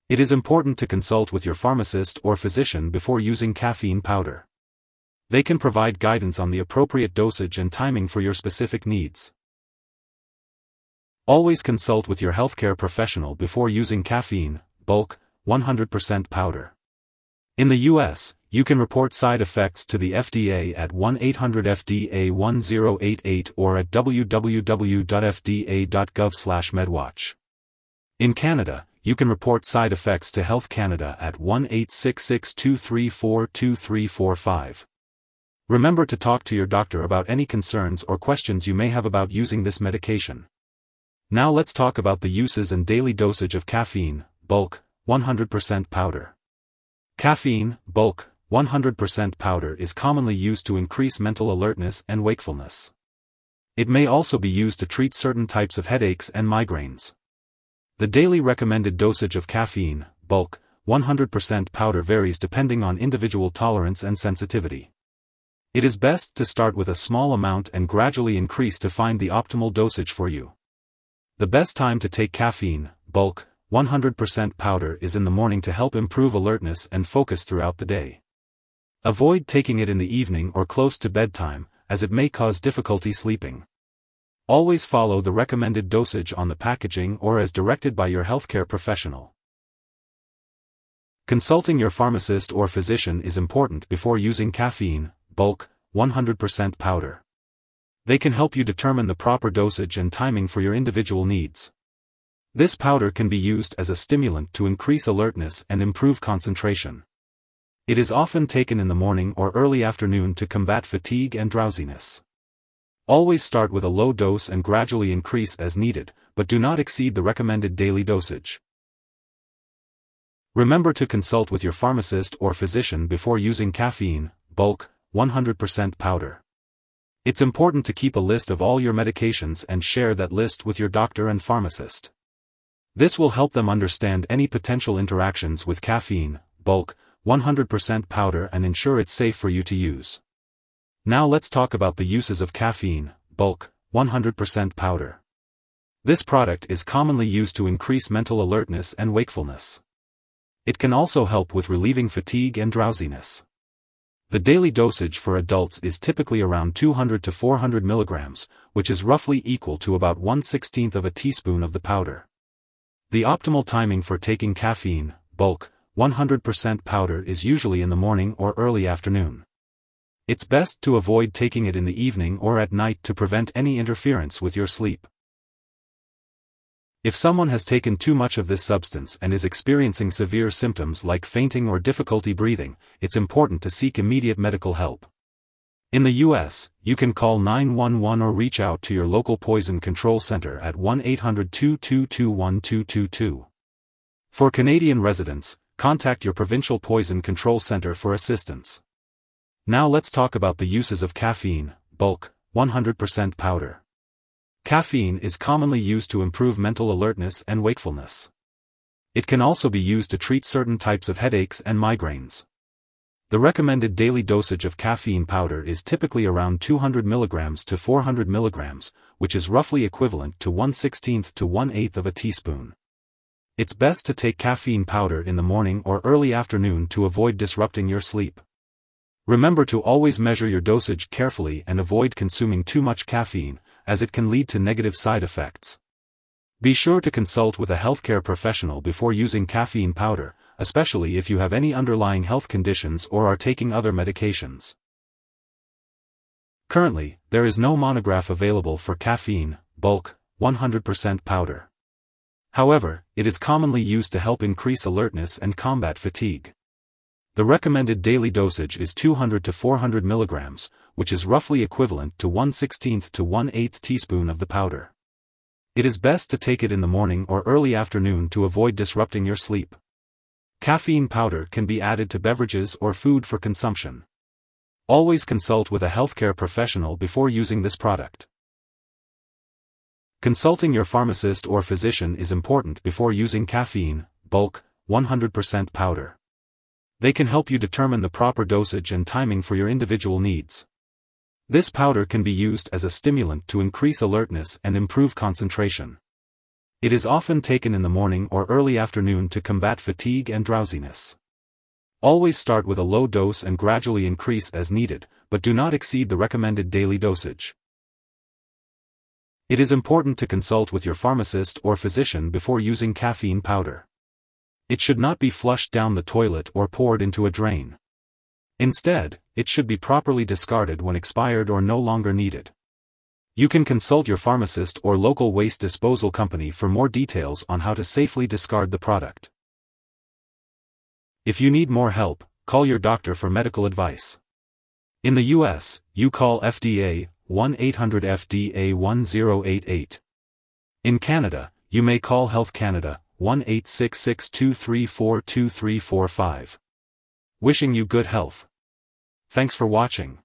It is important to consult with your pharmacist or physician before using caffeine powder. They can provide guidance on the appropriate dosage and timing for your specific needs. Always consult with your healthcare professional before using caffeine, bulk, 100% powder. In the U.S., you can report side effects to the FDA at 1-800-FDA-1088 or at www.fda.gov/medwatch. In Canada, you can report side effects to Health Canada at 1-866-234-2345. Remember to talk to your doctor about any concerns or questions you may have about using this medication. Now let's talk about the uses and daily dosage of caffeine, bulk, 100% powder. Caffeine, bulk, 100% powder is commonly used to increase mental alertness and wakefulness. It may also be used to treat certain types of headaches and migraines. The daily recommended dosage of caffeine, bulk, 100% powder varies depending on individual tolerance and sensitivity. It is best to start with a small amount and gradually increase to find the optimal dosage for you. The best time to take caffeine, bulk, 100% powder is in the morning to help improve alertness and focus throughout the day. Avoid taking it in the evening or close to bedtime, as it may cause difficulty sleeping. Always follow the recommended dosage on the packaging or as directed by your healthcare professional. Consulting your pharmacist or physician is important before using caffeine, bulk, 100% powder. They can help you determine the proper dosage and timing for your individual needs. This powder can be used as a stimulant to increase alertness and improve concentration. It is often taken in the morning or early afternoon to combat fatigue and drowsiness. Always start with a low dose and gradually increase as needed, but do not exceed the recommended daily dosage. Remember to consult with your pharmacist or physician before using caffeine, bulk, 100% powder. It's important to keep a list of all your medications and share that list with your doctor and pharmacist. This will help them understand any potential interactions with caffeine, bulk, 100% powder and ensure it's safe for you to use. Now let's talk about the uses of caffeine, bulk, 100% powder. This product is commonly used to increase mental alertness and wakefulness. It can also help with relieving fatigue and drowsiness. The daily dosage for adults is typically around 200 to 400 milligrams, which is roughly equal to about 1/16 of a teaspoon of the powder. The optimal timing for taking caffeine, bulk, 100% powder is usually in the morning or early afternoon. It's best to avoid taking it in the evening or at night to prevent any interference with your sleep. If someone has taken too much of this substance and is experiencing severe symptoms like fainting or difficulty breathing, it's important to seek immediate medical help. In the U.S., you can call 911 or reach out to your local poison control center at 1-800-222-1222. For Canadian residents, contact your provincial poison control center for assistance. Now let's talk about the uses of caffeine, bulk, 100% powder. Caffeine is commonly used to improve mental alertness and wakefulness. It can also be used to treat certain types of headaches and migraines. The recommended daily dosage of caffeine powder is typically around 200 mg to 400 mg, which is roughly equivalent to 1/16 to 1/8 of a teaspoon. It's best to take caffeine powder in the morning or early afternoon to avoid disrupting your sleep. Remember to always measure your dosage carefully and avoid consuming too much caffeine, as it can lead to negative side effects. Be sure to consult with a healthcare professional before using caffeine powder, especially if you have any underlying health conditions or are taking other medications. Currently, there is no monograph available for caffeine, bulk, 100% powder. However, it is commonly used to help increase alertness and combat fatigue. The recommended daily dosage is 200 to 400 milligrams, which is roughly equivalent to 1/16 to 1/8 teaspoon of the powder. It is best to take it in the morning or early afternoon to avoid disrupting your sleep. Caffeine powder can be added to beverages or food for consumption. Always consult with a healthcare professional before using this product. Consulting your pharmacist or physician is important before using caffeine, bulk, 100% powder. They can help you determine the proper dosage and timing for your individual needs. This powder can be used as a stimulant to increase alertness and improve concentration. It is often taken in the morning or early afternoon to combat fatigue and drowsiness. Always start with a low dose and gradually increase as needed, but do not exceed the recommended daily dosage. It is important to consult with your pharmacist or physician before using caffeine powder. It should not be flushed down the toilet or poured into a drain. Instead, it should be properly discarded when expired or no longer needed. You can consult your pharmacist or local waste disposal company for more details on how to safely discard the product. If you need more help, call your doctor for medical advice. In the US, you call FDA 1-800-FDA-1088. In Canada, you may call Health Canada 1-866-234-2345. Wishing you good health. Thanks for watching.